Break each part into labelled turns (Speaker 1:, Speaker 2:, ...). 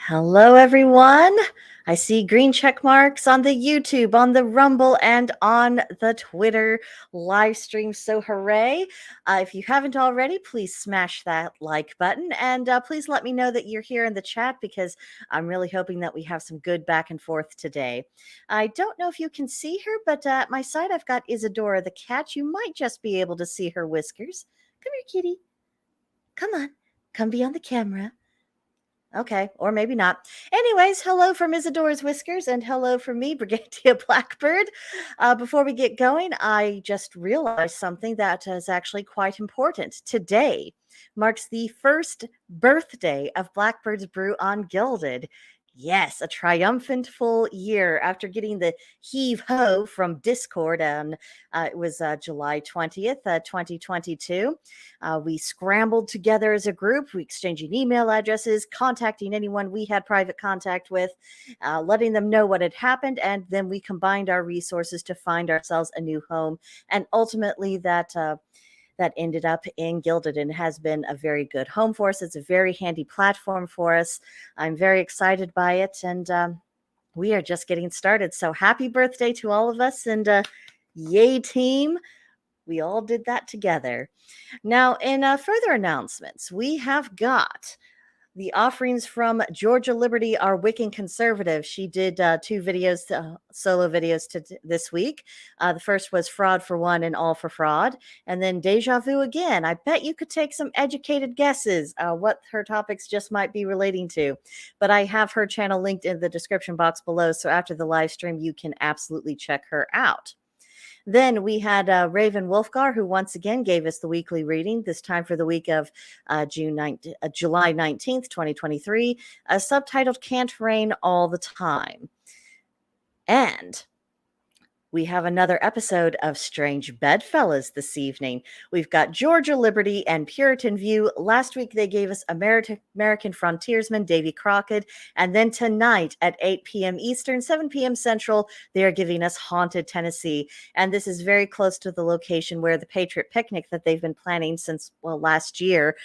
Speaker 1: Hello, everyone. I see green check marks on the YouTube, on the Rumble, and on the Twitter live stream. So hooray. If you haven't already, please smash that like button. And please let me know that you're here in the chat because I'm really hoping that we have some good back and forth today. I don't know if you can see her, but at my side, I've got Isadora the cat. You might just be able to see her whiskers. Come here, kitty. Come on. Come be on the camera. Okay, or maybe not. Anyways, hello from Isadora's Whiskers and hello from me, Brigantia Blackbird. Before we get going, I just realized something that is actually quite important. Today marks the first birthday of Blackbird's Brew on Gilded. Yes, a triumphant full year after getting the heave ho from Discord on it was July 20th, 2022. We scrambled together as a group, we exchanging email addresses, contacting anyone we had private contact with, letting them know what had happened, and then we combined our resources to find ourselves a new home. And ultimately, that ended up in Gilded and has been a very good home for us. It's a very handy platform for us. I'm very excited by it, and we are just getting started. So happy birthday to all of us, and yay team. We all did that together. Now, in further announcements, we have got the offerings from Georgia Liberty, our Wiccan Conservative. She did two videos, solo videos this week. The first was Fraud for One and All for Fraud. And then Deja Vu again. I bet you could take some educated guesses what her topics just might be relating to. But I have her channel linked in the description box below. So after the live stream, you can absolutely check her out. Then we had Raven Wolfgar, who once again gave us the weekly reading, this time for the week of July 19th, 2023, subtitled Can't Rain All the Time. And we have another episode of Strange Bedfellas this evening. We've got Georgia Liberty and Puritan View. Last week they gave us American Frontiersman Davy Crockett. And then tonight at 8 p.m. Eastern, 7 p.m. Central, they are giving us Haunted Tennessee. And this is very close to the location where the Patriot Picnic that they've been planning since, last year,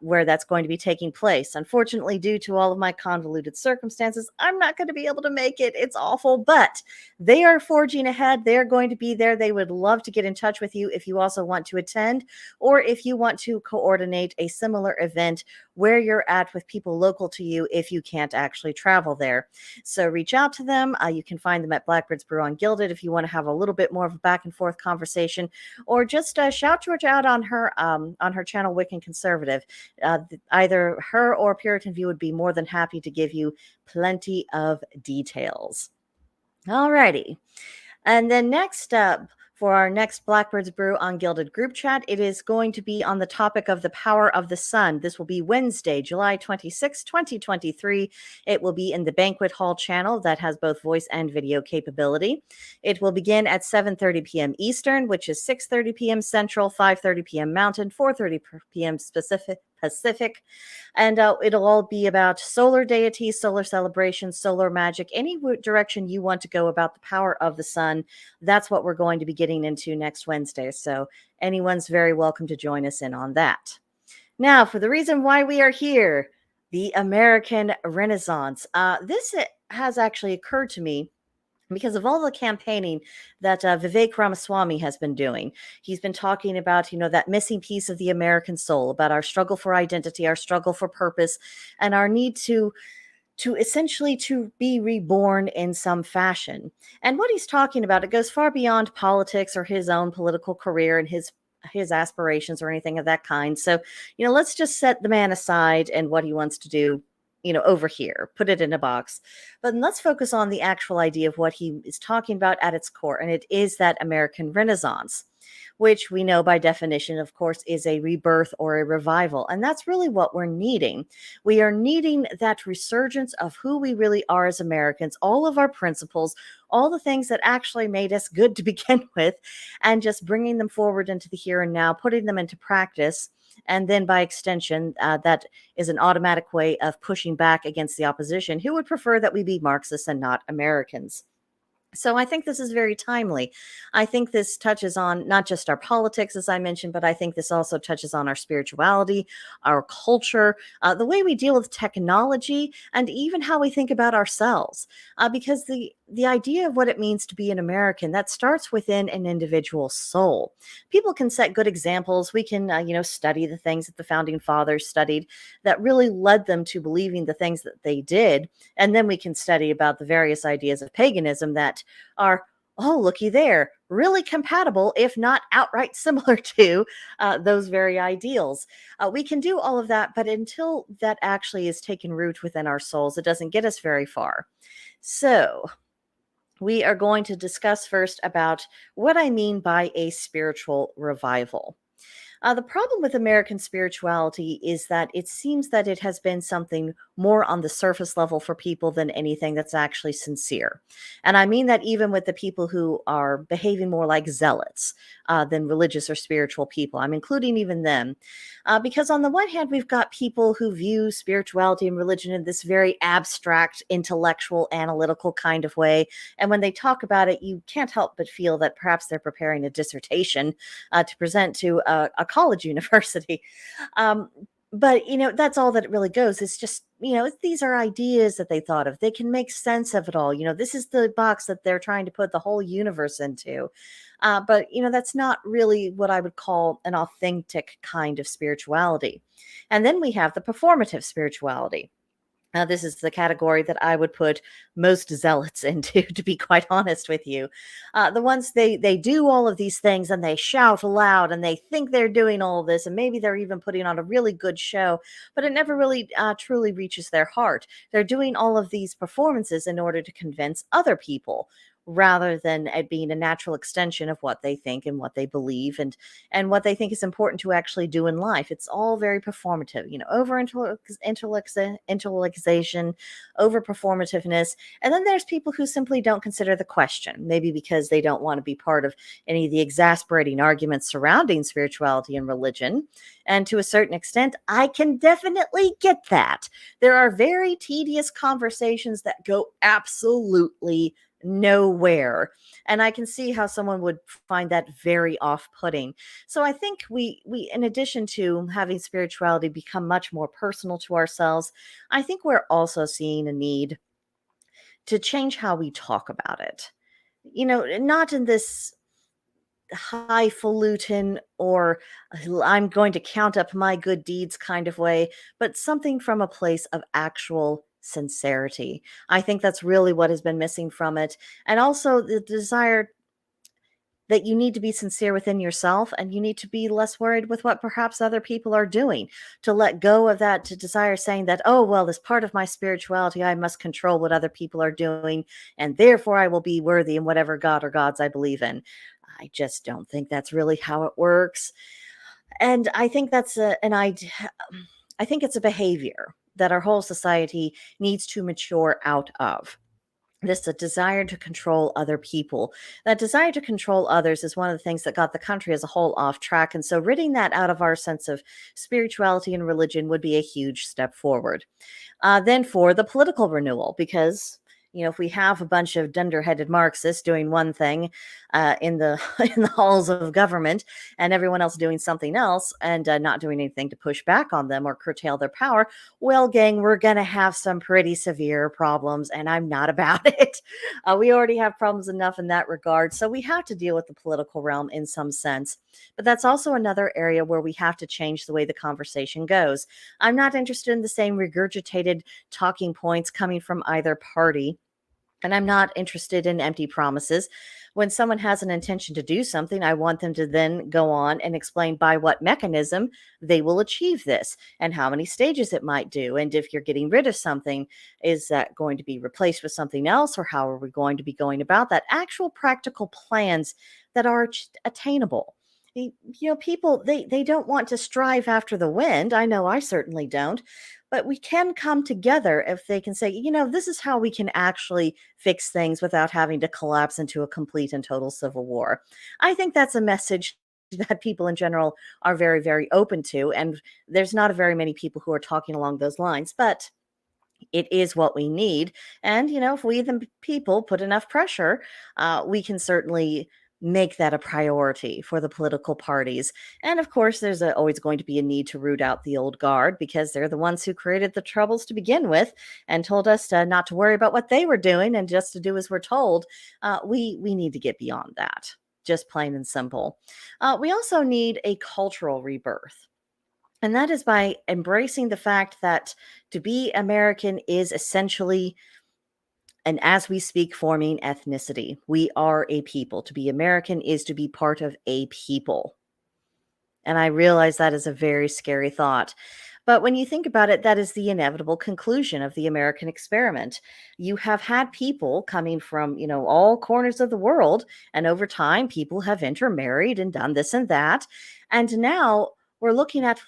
Speaker 1: where that's going to be taking place. Unfortunately, due to all of my convoluted circumstances, I'm not going to be able to make it. It's awful, but they are forging ahead. They're going to be there. They would love to get in touch with you if you also want to attend, or if you want to coordinate a similar event where you're at with people local to you if you can't actually travel there. So reach out to them. You can find them at Blackbird's Brew on Gilded if you want to have a little bit more of a back and forth conversation, or just shout Georgia out on her channel, Wiccan Conservative. Either her or Puritan View would be more than happy to give you plenty of details. Alrighty. And then next up, for our next Blackbird's Brew on Gilded group chat, it is going to be on the topic of the power of the sun. This will be Wednesday, July 26, 2023. It will be in the Banquet Hall channel that has both voice and video capability. It will begin at 7:30 p.m. Eastern, which is 6:30 p.m. Central, 5:30 p.m. Mountain, 4:30 p.m. Pacific. And it'll all be about solar deities, solar celebrations, solar magic, any direction you want to go about the power of the sun. That's what we're going to be getting into next Wednesday. So anyone's very welcome to join us in on that. Now, for the reason why we are here, the American Renaissance. This has actually occurred to me because of all the campaigning that Vivek Ramaswamy has been doing. He's been talking about, that missing piece of the American soul, about our struggle for identity, our struggle for purpose, and our need to essentially to be reborn in some fashion. And what he's talking about, it goes far beyond politics or his own political career and his aspirations or anything of that kind. So, let's just set the man aside and what he wants to do, over here, put it in a box. But let's focus on the actual idea of what he is talking about at its core. And it is that American Renaissance, which we know by definition, of course, is a rebirth or a revival. And that's really what we're needing. We are needing that resurgence of who we really are as Americans, all of our principles, all the things that actually made us good to begin with, and just bringing them forward into the here and now, putting them into practice. And then by extension, that is an automatic way of pushing back against the opposition who would prefer that we be Marxists and not Americans. So I think this is very timely. I think this touches on not just our politics, as I mentioned, but I think this also touches on our spirituality, our culture, the way we deal with technology, and even how we think about ourselves. Because the idea of what it means to be an American, that starts within an individual's soul. People can set good examples. We can, study the things that the founding fathers studied that really led them to believing the things that they did, and then we can study about the various ideas of paganism that are, oh, looky there, really compatible, if not outright similar to those very ideals. We can do all of that, but until that actually is taken root within our souls, it doesn't get us very far. So, we are going to discuss first about what I mean by a spiritual revival. The problem with American spirituality is that it seems that it has been something more on the surface level for people than anything that's actually sincere. And I mean that even with the people who are behaving more like zealots than religious or spiritual people. I'm including even them. Because on the one hand, we've got people who view spirituality and religion in this very abstract, intellectual, analytical kind of way. And when they talk about it, you can't help but feel that perhaps they're preparing a dissertation to present to a college university. Um, but that's all that it really goes. It's just these are ideas that they thought of. They can make sense of it all. This is the box that they're trying to put the whole universe into. But that's not really what I would call an authentic kind of spirituality. And then we have the performative spirituality. This is the category that I would put most zealots into, to be quite honest with you. The ones they do all of these things and they shout aloud and they think they're doing all of this and maybe they're even putting on a really good show, but it never really truly reaches their heart. They're doing all of these performances in order to convince other people, rather than it being a natural extension of what they think and what they believe and what they think is important to actually do in life. It's all very performative, over intellectualization, over performativeness. And then there's people who simply don't consider the question, maybe because they don't want to be part of any of the exasperating arguments surrounding spirituality and religion. And to a certain extent, I can definitely get that. There are very tedious conversations that go absolutely nowhere, and I can see how someone would find that very off-putting. So I think we in addition to having spirituality become much more personal to ourselves, I think we're also seeing a need to change how we talk about it. Not in this highfalutin or I'm going to count up my good deeds kind of way, but something from a place of actual sincerity. I think that's really what has been missing from it. And also the desire that you need to be sincere within yourself and you need to be less worried with what perhaps other people are doing, to let go of that, to desire saying that, oh, well, as part of my spirituality, I must control what other people are doing, and therefore I will be worthy in whatever God or gods I believe in. I just don't think that's really how it works. And I think that's an idea. I think it's a behavior that our whole society needs to mature out of. This a desire to control other people. That desire to control others is one of the things that got the country as a whole off track. And so ridding that out of our sense of spirituality and religion would be a huge step forward. Then for the political renewal, because if we have a bunch of dunderheaded Marxists doing one thing in the in the halls of government, and everyone else doing something else, and not doing anything to push back on them or curtail their power, well, gang, we're gonna have some pretty severe problems, and I'm not about it. We already have problems enough in that regard, so we have to deal with the political realm in some sense. But that's also another area where we have to change the way the conversation goes. I'm not interested in the same regurgitated talking points coming from either party. And I'm not interested in empty promises. When someone has an intention to do something, I want them to then go on and explain by what mechanism they will achieve this and how many stages it might do. And if you're getting rid of something, is that going to be replaced with something else? Or how are we going to be going about that? Actual practical plans that are attainable. People, they don't want to strive after the wind. I know I certainly don't. But we can come together if they can say, this is how we can actually fix things without having to collapse into a complete and total civil war. I think that's a message that people in general are very, very open to. And there's not very many people who are talking along those lines. But It is what we need. And, if we, the people, put enough pressure, we can certainly make that a priority for the political parties. And of course, there's always going to be a need to root out the old guard because they're the ones who created the troubles to begin with and told us not to worry about what they were doing and just to do as we're told. We need to get beyond that, just plain and simple. We also need a cultural rebirth. And that is by embracing the fact that to be American is essentially an as we speak forming ethnicity. We are a people. To be American is to be part of a people. And I realize that is a very scary thought. But when you think about it, that is the inevitable conclusion of the American experiment. You have had people coming from, all corners of the world, and over time, people have intermarried and done this and that. And now we're looking at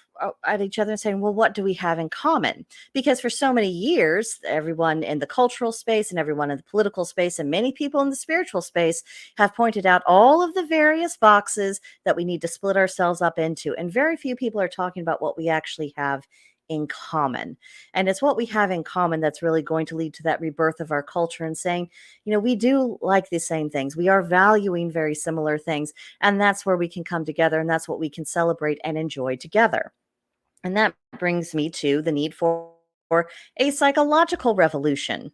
Speaker 1: each other and saying, well, what do we have in common? Because for so many years, everyone in the cultural space and everyone in the political space and many people in the spiritual space have pointed out all of the various boxes that we need to split ourselves up into. And very few people are talking about what we actually have in common. And it's what we have in common that's really going to lead to that rebirth of our culture and saying, we do like the same things. We are valuing very similar things. And that's where we can come together. And that's what we can celebrate and enjoy together. And that brings me to the need for a psychological revolution.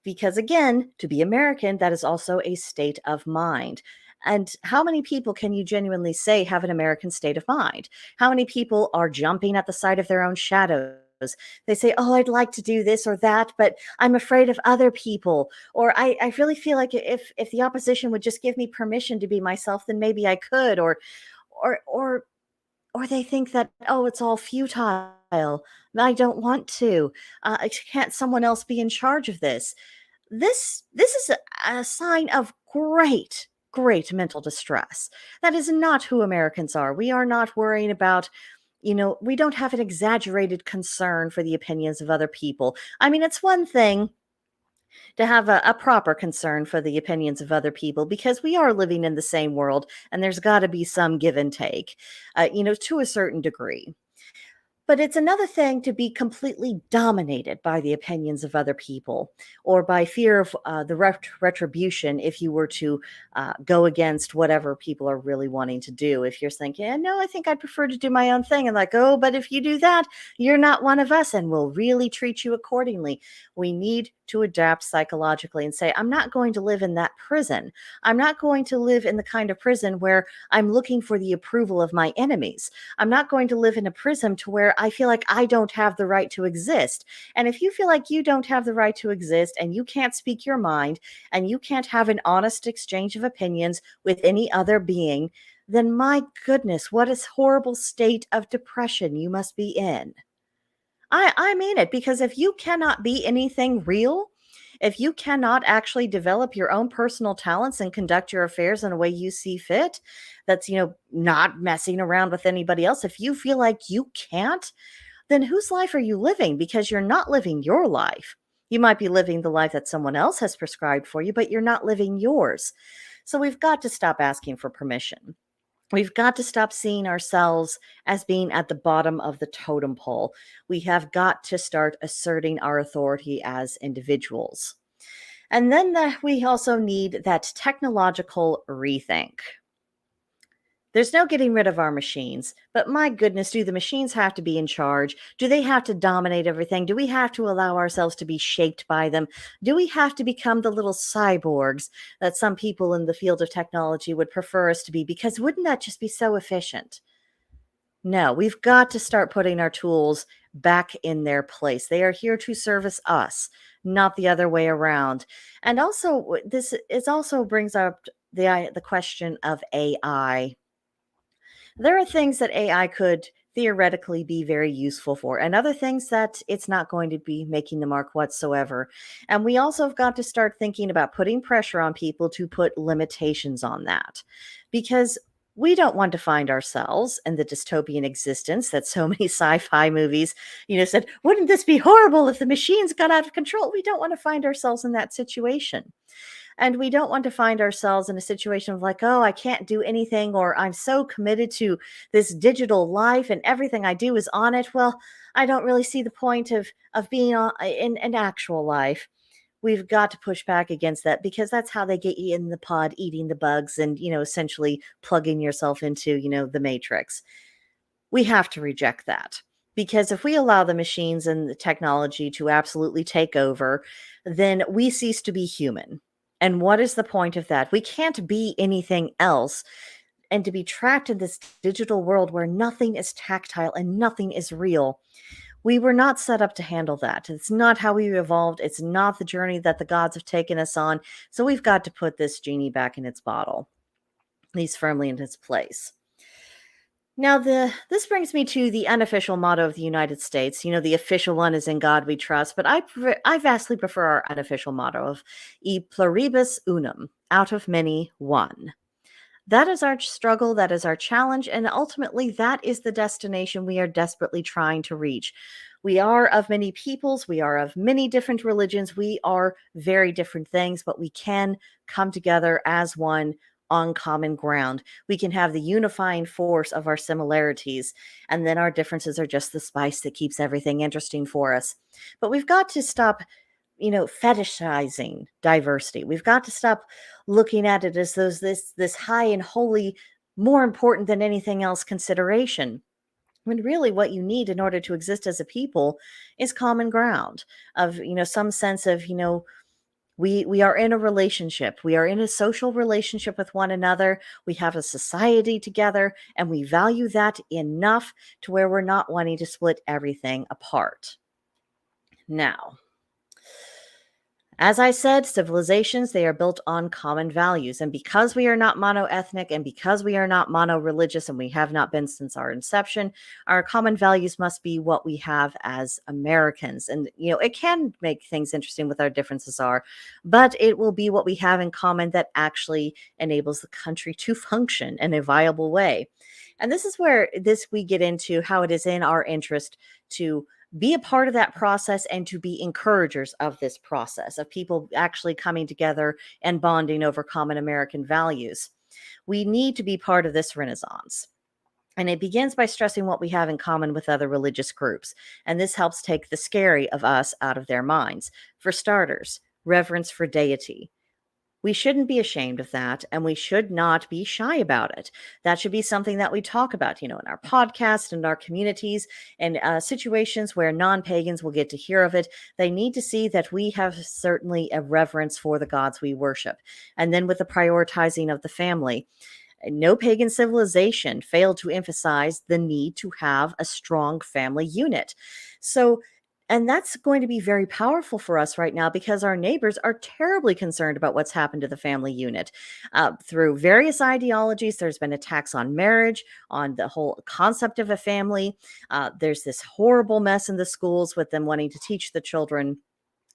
Speaker 1: Because again, to be American, that is also a state of mind. And how many people can you genuinely say have an American state of mind? How many people are jumping at the sight of their own shadows? They say, oh, I'd like to do this or that, but I'm afraid of other people. Or I really feel like if the opposition would just give me permission to be myself, then maybe I could. Or they think that, oh, it's all futile. I don't want to. Can't someone else be in charge of this? This is a sign of great mental distress. That is not who Americans are. We are not worrying about, we don't have an exaggerated concern for the opinions of other people. I mean, it's one thing to have a proper concern for the opinions of other people because we are living in the same world and there's got to be some give and take, to a certain degree. But it's another thing to be completely dominated by the opinions of other people or by fear of the retribution if you were to go against whatever people are really wanting to do. If you're thinking, no, I think I'd prefer to do my own thing. And like, oh, but if you do that, you're not one of us and we'll really treat you accordingly. We need to adapt psychologically and say, I'm not going to live in that prison. I'm not going to live in the kind of prison where I'm looking for the approval of my enemies. I'm not going to live in a prison to where I feel like I don't have the right to exist. And if you feel like you don't have the right to exist and you can't speak your mind and you can't have an honest exchange of opinions with any other being, then my goodness, what a horrible state of depression you must be in. I mean it, because if you cannot be anything real, if you cannot actually develop your own personal talents and conduct your affairs in a way you see fit, that's, not messing around with anybody else, if you feel like you can't, then whose life are you living? Because you're not living your life. You might be living the life that someone else has prescribed for you, but you're not living yours. So we've got to stop asking for permission. We've got to stop seeing ourselves as being at the bottom of the totem pole. We have got to start asserting our authority as individuals. And then we also need that technological rethink. There's no getting rid of our machines, but my goodness, do the machines have to be in charge? Do they have to dominate everything? Do we have to allow ourselves to be shaped by them? Do we have to become the little cyborgs that some people in the field of technology would prefer us to be? Because wouldn't that just be so efficient? No, we've got to start putting our tools back in their place. They are here to service us, not the other way around. And also, this also brings up the question of AI. There are things that AI could theoretically be very useful for, and other things that it's not going to be making the mark whatsoever. And we also have got to start thinking about putting pressure on people to put limitations on that, because we don't want to find ourselves in the dystopian existence that so many sci-fi movies, said, wouldn't this be horrible if the machines got out of control? We don't want to find ourselves in that situation. And we don't want to find ourselves in a situation of like, oh, I can't do anything, or I'm so committed to this digital life and everything I do is on it. Well, I don't really see the point of being in an actual life. We've got to push back against that, because that's how they get you in the pod eating the bugs and, essentially plugging yourself into, the matrix. We have to reject that, because if we allow the machines and the technology to absolutely take over, then we cease to be human. And what is the point of that? We can't be anything else. And to be trapped in this digital world where nothing is tactile and nothing is real, we were not set up to handle that. It's not how we evolved. It's not the journey that the gods have taken us on. So we've got to put this genie back in its bottle, at least firmly in its place. Now, this brings me to the unofficial motto of the United States. The official one is "In God We Trust," but I vastly prefer our unofficial motto of "E pluribus unum," out of many, one. That is our struggle, that is our challenge, and ultimately that is the destination we are desperately trying to reach. We are of many peoples, we are of many different religions, we are very different things, but we can come together as one on common ground. We can have the unifying force of our similarities, and then our differences are just the spice that keeps everything interesting for us. But we've got to stop fetishizing diversity. We've got to stop looking at it as this high and holy, more important than anything else consideration. When really what you need in order to exist as a people is common ground of, some sense of, we are in a relationship. We are in a social relationship with one another. We have a society together, and we value that enough to where we're not wanting to split everything apart. Now, as I said, civilizations, they are built on common values. And because we are not mono-ethnic and because we are not mono-religious, and we have not been since our inception, our common values must be what we have as Americans. And, it can make things interesting with our differences but it will be what we have in common that actually enables the country to function in a viable way. And this is where we get into how it is in our interest to be a part of that process and to be encouragers of this process of people actually coming together and bonding over common American values. We need to be part of this renaissance. And it begins by stressing what we have in common with other religious groups. And this helps take the scary of us out of their minds. For starters, reverence for deity. We shouldn't be ashamed of that, and we should not be shy about it. That should be something that we talk about, in our podcast and our communities, and situations where non-pagans will get to hear of it. They need to see that we have certainly a reverence for the gods we worship. And then with the prioritizing of the family, no pagan civilization failed to emphasize the need to have a strong family unit. And that's going to be very powerful for us right now, because our neighbors are terribly concerned about what's happened to the family unit. Through various ideologies, there's been attacks on marriage, on the whole concept of a family. There's this horrible mess in the schools with them wanting to teach the children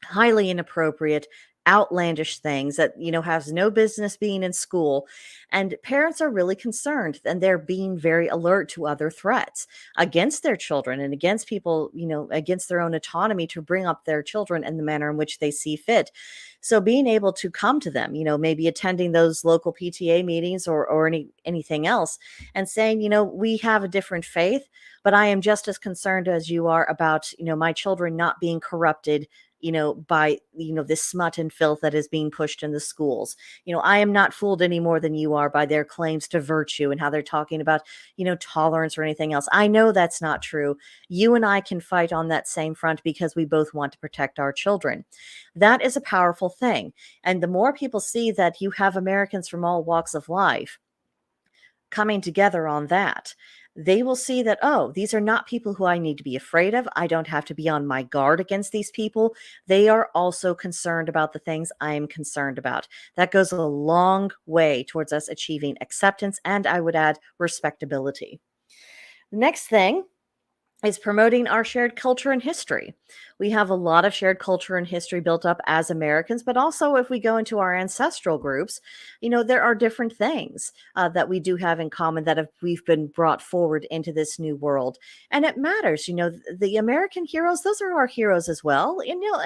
Speaker 1: highly inappropriate, outlandish things that has no business being in school. And parents are really concerned, and they're being very alert to other threats against their children and against people, against their own autonomy to bring up their children in the manner in which they see fit. So being able to come to them, maybe attending those local PTA meetings or anything else, and saying, we have a different faith, but I am just as concerned as you are about, my children not being corrupted by, this smut and filth that is being pushed in the schools. I am not fooled any more than you are by their claims to virtue and how they're talking about, tolerance or anything else. I know that's not true. You and I can fight on that same front because we both want to protect our children. That is a powerful thing. And the more people see that you have Americans from all walks of life coming together on that, they will see that, oh, these are not people who I need to be afraid of. I don't have to be on my guard against these people. They are also concerned about the things I am concerned about. That goes a long way towards us achieving acceptance, and I would add respectability. The next thing is promoting our shared culture and history. We have a lot of shared culture and history built up as Americans, but also if we go into our ancestral groups, there are different things that we do have in common that we've been brought forward into this new world. And it matters, the American heroes, those are our heroes as well. And no,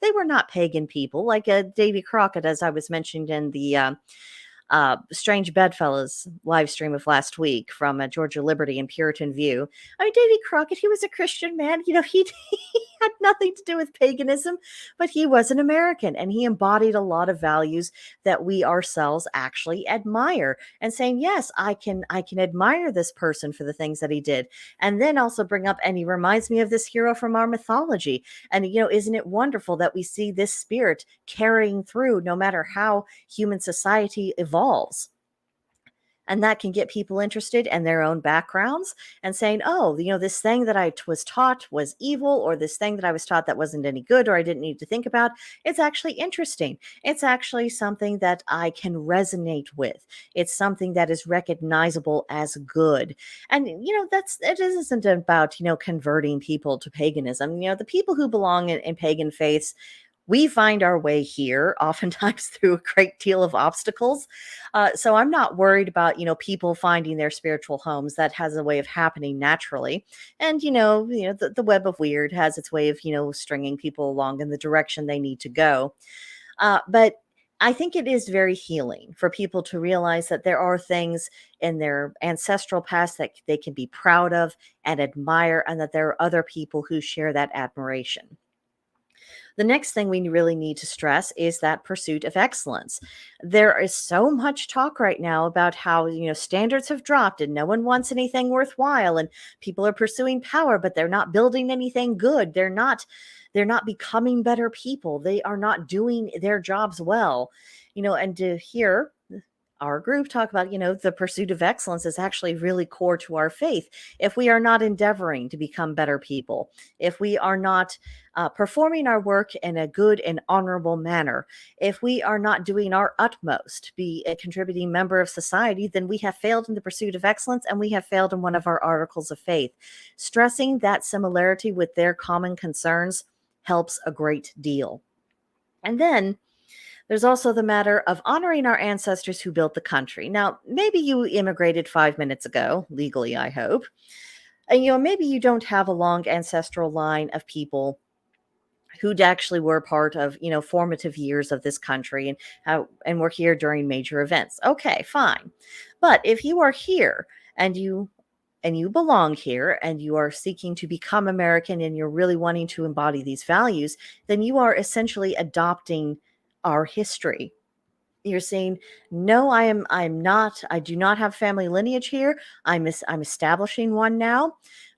Speaker 1: they were not pagan people like Davy Crockett, as I was mentioned in the Strange Bedfellows live stream of last week from Georgia Liberty and Puritan View. I mean, Davy Crockett, he was a Christian man. He had nothing to do with paganism, but he was an American and he embodied a lot of values that we ourselves actually admire. And saying, yes, I can admire this person for the things that he did, and then also bring up, and he reminds me of this hero from our mythology. And isn't it wonderful that we see this spirit carrying through no matter how human society evolves? And that can get people interested in their own backgrounds and saying, oh, this thing that I was taught was evil, or this thing that I was taught that wasn't any good, or I didn't need to think about. It's actually interesting. It's actually something that I can resonate with. It's something that is recognizable as good. And, it isn't about, converting people to paganism. The people who belong in pagan faiths, we find our way here oftentimes through a great deal of obstacles. So I'm not worried about, people finding their spiritual homes. That has a way of happening naturally. And, the web of weird has its way of, stringing people along in the direction they need to go. But I think it is very healing for people to realize that there are things in their ancestral past that they can be proud of and admire, and that there are other people who share that admiration. The next thing we really need to stress is that pursuit of excellence. There is so much talk right now about how, standards have dropped and no one wants anything worthwhile, and people are pursuing power, but they're not building anything good. They're not becoming better people. They are not doing their jobs well. And to hear our group talk about, the pursuit of excellence is actually really core to our faith. If we are not endeavoring to become better people, if we are not performing our work in a good and honorable manner, if we are not doing our utmost to be a contributing member of society, then we have failed in the pursuit of excellence, and we have failed in one of our articles of faith. Stressing that similarity with their common concerns helps a great deal. And then there's also the matter of honoring our ancestors who built the country. Now, maybe you immigrated 5 minutes ago, legally, I hope. And, maybe you don't have a long ancestral line of people who actually were part of, formative years of this country and were here during major events. Okay, fine. But if you are here and you belong here and you are seeking to become American and you're really wanting to embody these values, then you are essentially adopting our history. You're saying, no, I do not have family lineage here. I'm establishing one now.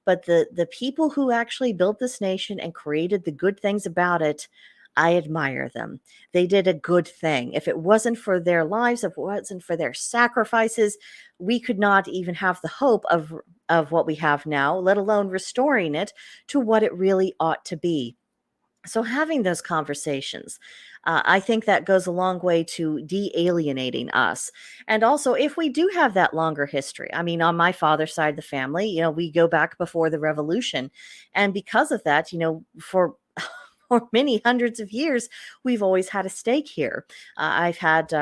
Speaker 1: But the people who actually built this nation and created the good things about it, I admire them. They did a good thing. If it wasn't for their lives, if it wasn't for their sacrifices, we could not even have the hope of what we have now, let alone restoring it to what it really ought to be. So having those conversations, I think that goes a long way to de-alienating us. And also, if we do have that longer history, I mean, on my father's side of the family, we go back before the revolution. And because of that, for for many hundreds of years, we've always had a stake here. I've had,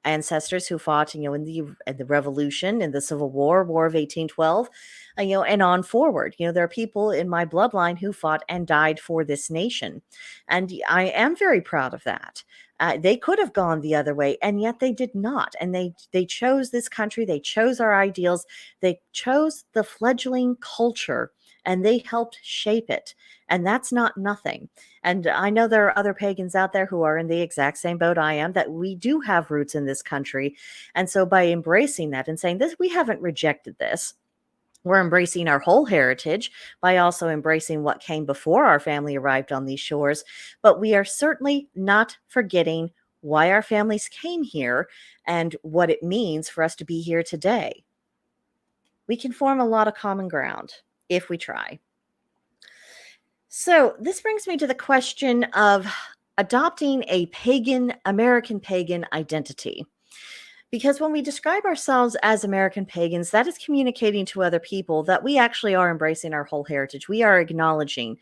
Speaker 1: ancestors who fought, in the Revolution, in the Civil War, War of 1812, and on forward. There are people in my bloodline who fought and died for this nation, and I am very proud of that. They could have gone the other way, and yet they did not. And they chose this country. They chose our ideals. They chose the fledgling culture, and they helped shape it. And that's not nothing. And I know there are other pagans out there who are in the exact same boat I am, that we do have roots in this country. And so by embracing that and saying this, we haven't rejected this. We're embracing our whole heritage by also embracing what came before our family arrived on these shores. But we are certainly not forgetting why our families came here and what it means for us to be here today. We can form a lot of common ground if we try. So this brings me to the question of adopting a American pagan identity. Because when we describe ourselves as American pagans, that is communicating to other people that we actually are embracing our whole heritage. We are acknowledging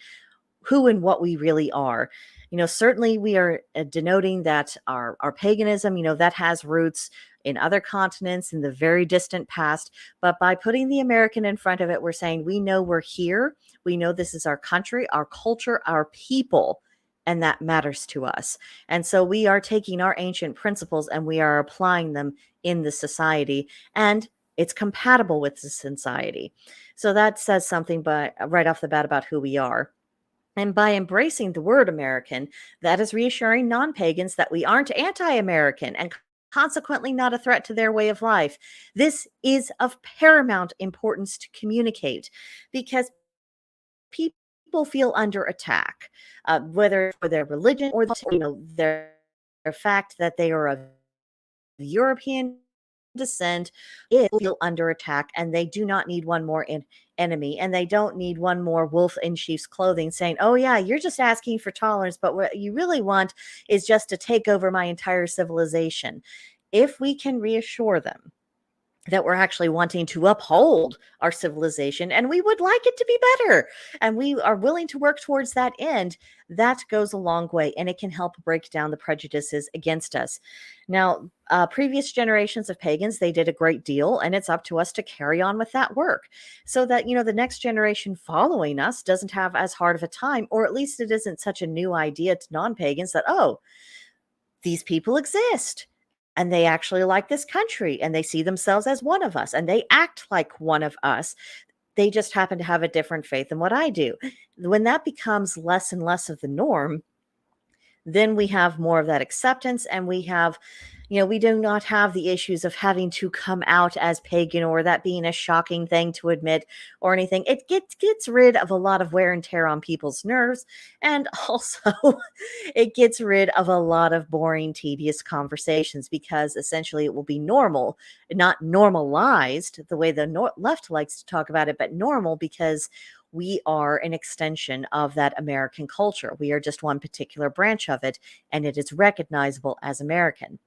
Speaker 1: who and what we really are. Certainly we are denoting that our paganism, that has roots in other continents in the very distant past. But by putting the American in front of it, we're saying we know we're here. We know this is our country, our culture, our people, and that matters to us. And so we are taking our ancient principles and we are applying them in the society, and it's compatible with the society. So that says something right off the bat about who we are. And by embracing the word American, that is reassuring non pagans that we aren't anti American and consequently not a threat to their way of life. This is of paramount importance to communicate because people feel under attack, whether for their religion or their fact that they are of European descent, is feel under attack, and they do not need one more enemy, and they don't need one more wolf in sheep's clothing saying, oh yeah, you're just asking for tolerance, but what you really want is just to take over my entire civilization. If we can reassure them that we're actually wanting to uphold our civilization and we would like it to be better, and we are willing to work towards that end, that goes a long way, and it can help break down the prejudices against us. Now, previous generations of pagans, they did a great deal, and it's up to us to carry on with that work so that, the next generation following us doesn't have as hard of a time, or at least it isn't such a new idea to non-pagans that, oh, these people exist and they actually like this country and they see themselves as one of us and they act like one of us. They just happen to have a different faith than what I do. When that becomes less and less of the norm, then we have more of that acceptance, and we do not have the issues of having to come out as pagan or that being a shocking thing to admit or anything. It gets rid of a lot of wear and tear on people's nerves, and also it gets rid of a lot of boring, tedious conversations, because essentially it will be normal, not normalized the way the left likes to talk about it, but normal because we are an extension of that American culture. We are just one particular branch of it, and it is recognizable as American.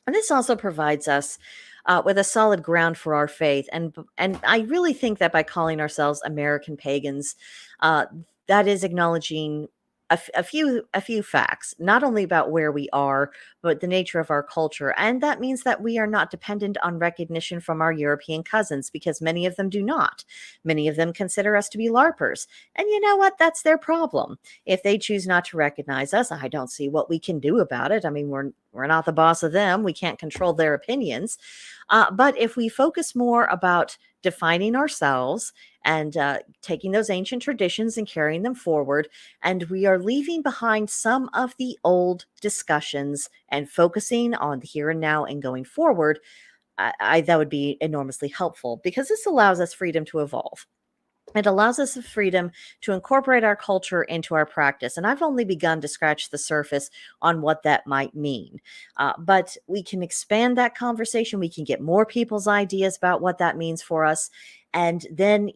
Speaker 1: And this also provides us with a solid ground for our faith. And I really think that by calling ourselves American pagans, that is acknowledging a few facts, not only about where we are, but the nature of our culture. And that means that we are not dependent on recognition from our European cousins, because many of them do not. Many of them consider us to be LARPers. And you know what? That's their problem. If they choose not to recognize us, I don't see what we can do about it. I mean, we're not the boss of them. We can't control their opinions. But if we focus more about defining ourselves and taking those ancient traditions and carrying them forward, and we are leaving behind some of the old discussions and focusing on the here and now and going forward, that would be enormously helpful, because this allows us freedom to evolve. It allows us the freedom to incorporate our culture into our practice. And I've only begun to scratch the surface on what that might mean. But we can expand that conversation. We can get more people's ideas about what that means for us. And then,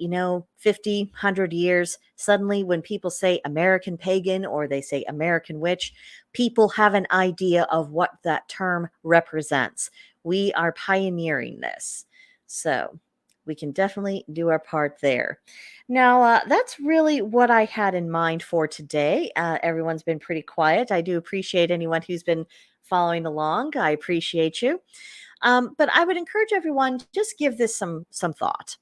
Speaker 1: 50, 100 years, suddenly when people say American pagan or they say American witch, people have an idea of what that term represents. We are pioneering this. So we can definitely do our part there. Now, that's really what I had in mind for today. Everyone's been pretty quiet. I do appreciate anyone who's been following along. I appreciate you. But I would encourage everyone to just give this some thought.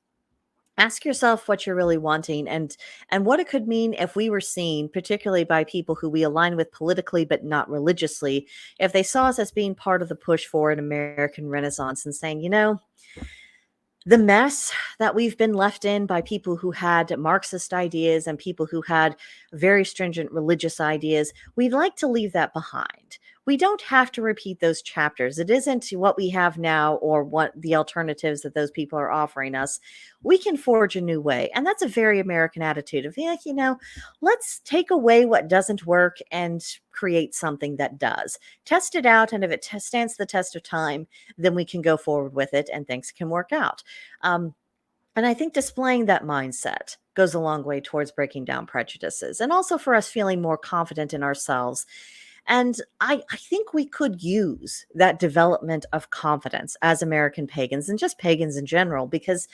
Speaker 1: Ask yourself what you're really wanting, and what it could mean if we were seen, particularly by people who we align with politically but not religiously, if they saw us as being part of the push for an American Renaissance and saying, the mess that we've been left in by people who had Marxist ideas and people who had very stringent religious ideas, we'd like to leave that behind. We don't have to repeat those chapters. It isn't what we have now or what the alternatives that those people are offering us. We can forge a new way. And that's a very American attitude of, let's take away what doesn't work and create something that does. Test it out. And if it stands the test of time, then we can go forward with it and things can work out. And I think displaying that mindset goes a long way towards breaking down prejudices, and also for us feeling more confident in ourselves And I think we could use that development of confidence as American pagans and just pagans in general, because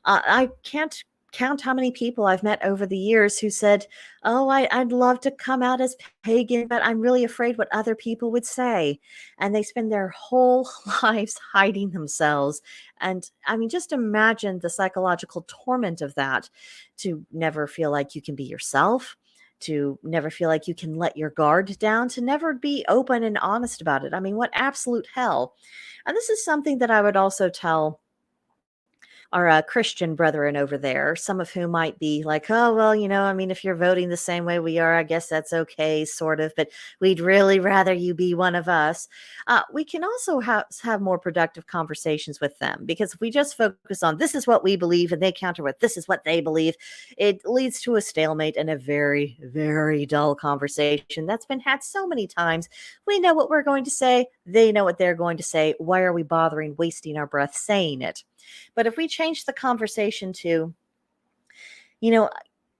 Speaker 1: I can't count how many people I've met over the years who said, "Oh, I'd love to come out as pagan, but I'm really afraid what other people would say." And they spend their whole lives hiding themselves. And I mean, just imagine the psychological torment of that, to never feel like you can be yourself, to never feel like you can let your guard down, to never be open and honest about it. I mean, what absolute hell. And this is something that I would also tell our Christian brethren over there, some of whom might be like, "Oh, well, I mean, if you're voting the same way we are, I guess that's okay, sort of, but we'd really rather you be one of us." We can also have more productive conversations with them, because if we just focus on this is what we believe and they counter with this is what they believe, it leads to a stalemate and a very, very dull conversation that's been had so many times. We know what we're going to say, they know what they're going to say. Why are we bothering wasting our breath saying it? But if we change the conversation to, you know,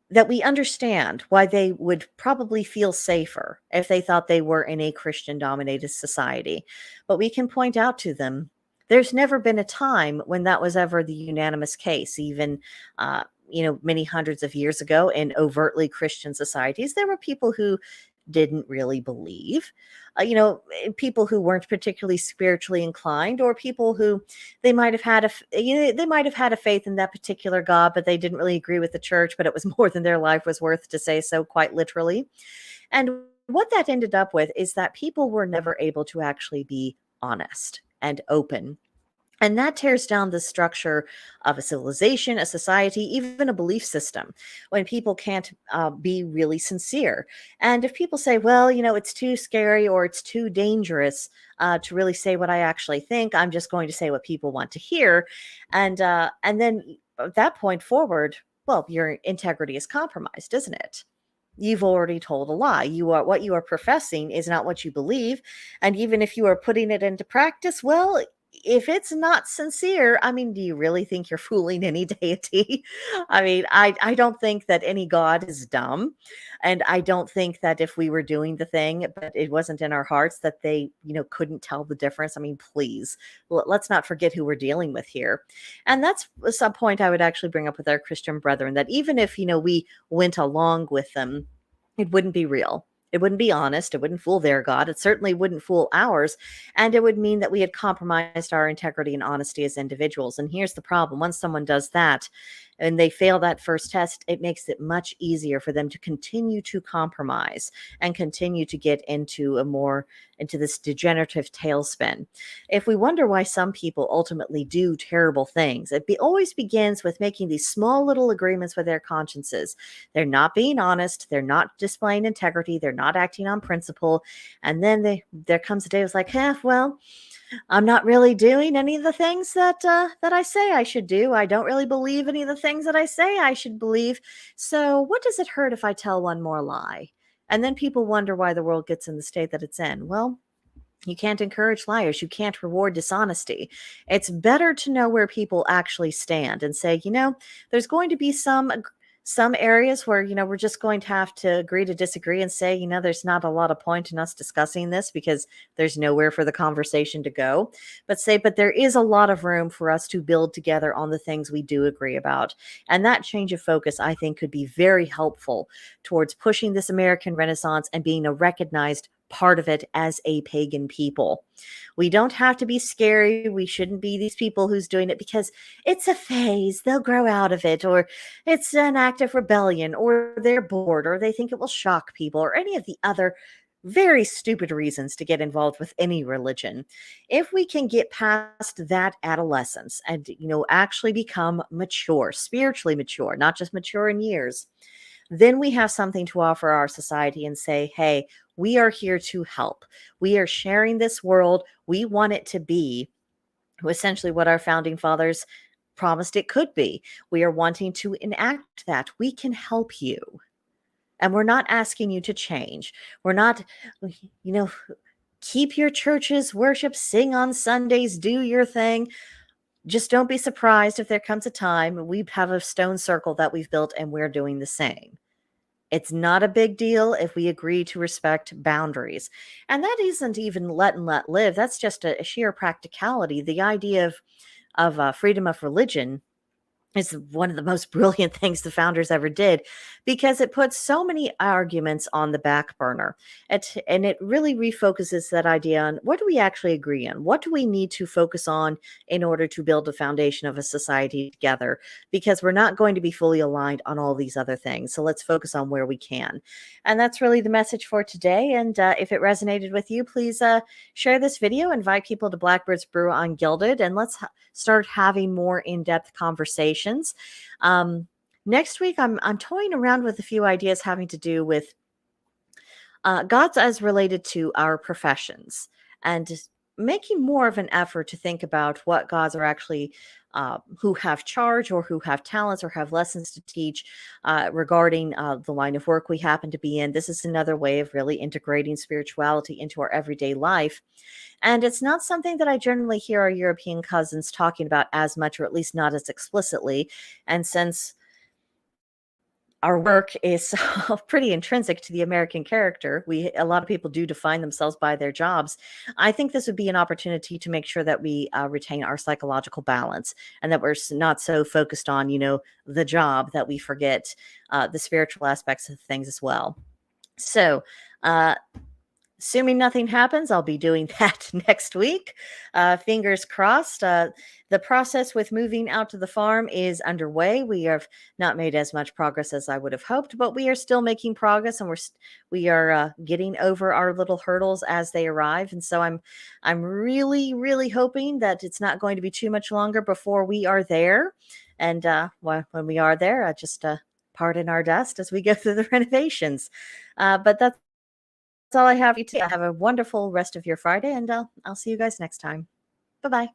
Speaker 1: that we understand why they would probably feel safer if they thought they were in a Christian dominated society, but we can point out to them there's never been a time when that was ever the unanimous case. Even, many hundreds of years ago in overtly Christian societies, there were people who didn't really believe, people who weren't particularly spiritually inclined, or people who they might have had they might have had a faith in that particular God, but they didn't really agree with the church, but it was more than their life was worth, to say so quite literally. And what that ended up with is that people were never able to actually be honest and open, and that tears down the structure of a civilization, a society, even a belief system, when people can't be really sincere. And if people say, well, it's too scary or it's too dangerous to really say what I actually think, I'm just going to say what people want to hear. And then at that point forward, well, your integrity is compromised, isn't it? You've already told a lie. What you are professing is not what you believe. And even if you are putting it into practice, well, if it's not sincere, I mean, do you really think you're fooling any deity? I mean, I don't think that any god is dumb. And I don't think that if we were doing the thing, but it wasn't in our hearts, that they, couldn't tell the difference. I mean, please, let's not forget who we're dealing with here. And that's some point I would actually bring up with our Christian brethren, that even if, we went along with them, it wouldn't be real. It wouldn't be honest. It wouldn't fool their God. It certainly wouldn't fool ours. And it would mean that we had compromised our integrity and honesty as individuals. And here's the problem. Once someone does that and they fail that first test, it makes it much easier for them to continue to compromise and continue to get into this degenerative tailspin. If we wonder why some people ultimately do terrible things, it always begins with making these small little agreements with their consciences. They're not being honest. They're not displaying integrity. They're not acting on principle. And then there comes a day it's like, well, I'm not really doing any of the things that I say I should do. I don't really believe any of the things that I say I should believe. So what does it hurt if I tell one more lie? And then people wonder why the world gets in the state that it's in. Well, you can't encourage liars. You can't reward dishonesty. It's better to know where people actually stand and say, there's going to be some areas where, we're just going to have to agree to disagree and say, there's not a lot of point in us discussing this because there's nowhere for the conversation to go. But there is a lot of room for us to build together on the things we do agree about. And that change of focus, I think, could be very helpful towards pushing this American Renaissance and being a recognized part of it as a pagan people. We don't have to be scary. We shouldn't be these people who's doing it because it's a phase. They'll grow out of it, or it's an act of rebellion, or they're bored, or they think it will shock people, or any of the other very stupid reasons to get involved with any religion. If we can get past that adolescence and, actually become mature, spiritually mature, not just mature in years, then we have something to offer our society and say, hey, we are here to help. We are sharing this world. We want it to be essentially what our founding fathers promised it could be. We are wanting to enact that. We can help you. And we're not asking you to change. We're not, keep your churches, worship, sing on Sundays, do your thing. Just don't be surprised if there comes a time we have a stone circle that we've built and we're doing the same. It's not a big deal if we agree to respect boundaries. And that isn't even let and let live. That's just a sheer practicality. The idea of freedom of religion is one of the most brilliant things the founders ever did, because it puts so many arguments on the back burner. And it really refocuses that idea on what do we actually agree on? What do we need to focus on in order to build a foundation of a society together? Because we're not going to be fully aligned on all these other things. So let's focus on where we can. And that's really the message for today. And if it resonated with you, please share this video, invite people to Blackbird's Brew on Gilded, and let's start having more in-depth conversations. Next week, I'm toying around with a few ideas having to do with gods as related to our professions, and just making more of an effort to think about what gods are actually who have charge or who have talents or have lessons to teach regarding the line of work we happen to be in. This is another way of really integrating spirituality into our everyday life. And it's not something that I generally hear our European cousins talking about as much, or at least not as explicitly. And since our work is pretty intrinsic to the American character, a lot of people do define themselves by their jobs. I think this would be an opportunity to make sure that we retain our psychological balance, and that we're not so focused on, the job, that we forget the spiritual aspects of things as well. So, assuming nothing happens, I'll be doing that next week. Fingers crossed. The process with moving out to the farm is underway. We have not made as much progress as I would have hoped, but we are still making progress, and we are getting over our little hurdles as they arrive. And so I'm really, really hoping that it's not going to be too much longer before we are there. And when we are there, just pardon our dust as we go through the renovations. But that's all I have for you today. Have a wonderful rest of your Friday, and I'll see you guys next time. Bye-bye.